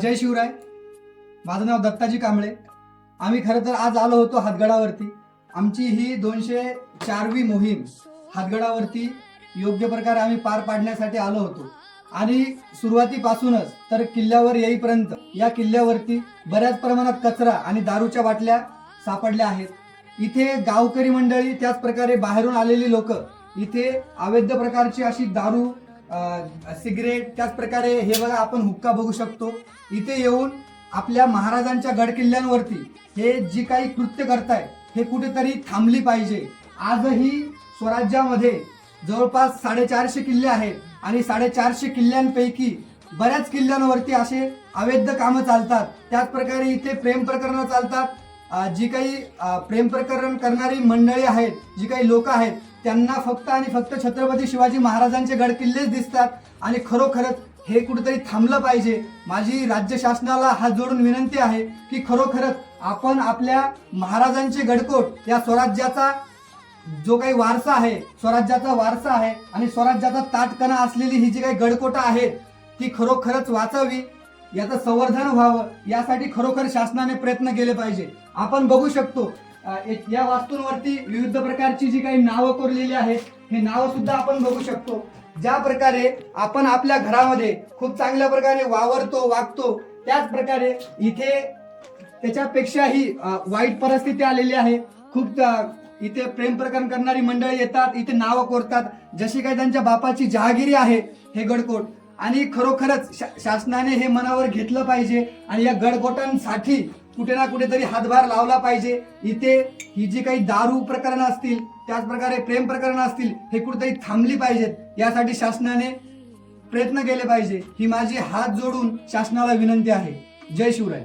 जय शिवराय। माझं नाव दत्ताजी कांबळे। आम्ही खरं तर आज आलो होतो हातगडावरती। आमची ही 204वी मोहीम हातगडावरती योग्य प्रकारे आम्ही पार पाडण्यासाठी आलो होतो आणि सुरुवातीपासूनच तर किल्ल्यावर येईपर्यंत या किल्ल्यावरती बऱ्याच प्रमाणात कचरा आणि दारूच्या बाटल्या सापडल्या आहेत। इथे गावकरी मंडळी त्याच प्रकारे बाहेरून आलेली लोक इथे अवैध प्रकारची अशी दारू सिगरेट त्याच प्रकारे हे बघा आपण हुक्का बघू शकतो। इथे येऊन आपल्या महाराजांच्या गड किल्ल्यांवरती हे जी काही कृत्य करताय हे कुठेतरी थांबली पाहिजे। आजही स्वराज्यामध्ये जवळपास 450 किल्ले आहेत आणि 450 किल्ल्यांपैकी बऱ्याच किल्ल्यांवरती असे अवैध कामं चालतात। त्याच प्रकारे इथे प्रेम प्रकरणं चालतात। जी काही प्रेम प्रकरण करणारी मंडळी आहेत, जी काही लोक आहेत, त्यांना फक्त आणि फक्त छत्रपती शिवाजी महाराजांचे गड किल्लेच दिसतात आणि खरोखरच हे कुठेतरी थांबलं पाहिजे। माझी राज्य शासनाला हात जोडून विनंती आहे की खरोखरच आपण आपल्या महाराजांचे गडकोट या स्वराज्याचा जो काही वारसा आहे, स्वराज्याचा वारसा आहे आणि स्वराज्याचा ताटकणा असलेली ही जी काही गडकोटं आहेत ती खरोखरच वाचावी, याचं संवर्धन व्हावं, यासाठी खरोखर शासनाने प्रयत्न केले पाहिजे। आपण बघू शकतो या वास्तूंवरती विविध प्रकारची जी काही नावं कोरलेली आहेत, हे नावं सुद्धा आपण बघू शकतो। ज्या प्रकारे आपण आपल्या घरामध्ये खूप चांगल्या प्रकारे वावरतो वागतो, त्याच प्रकारे इथे त्याच्यापेक्षाही वाईट परिस्थिती आलेली आहे। खूप इथे प्रेम प्रकरण करणारी मंडळी येतात, इथे नावं कोरतात, जशी काही त्यांच्या बापाची जहागिरी आहे हे गडकोट, आणि खरोखरच शासनाने हे मनावर घेतलं पाहिजे आणि या गडकोटांसाठी कुठे ना कुठेतरी हातभार लावला पाहिजे। इथे ही जी काही दारू प्रकरण असतील, त्याच प्रकारे प्रेम प्रकरण असतील, हे कुठेतरी थांबली पाहिजेत, यासाठी शासनाने प्रयत्न केले पाहिजे। ही माझी हात जोडून शासनाला विनंती आहे। जय शिवराय।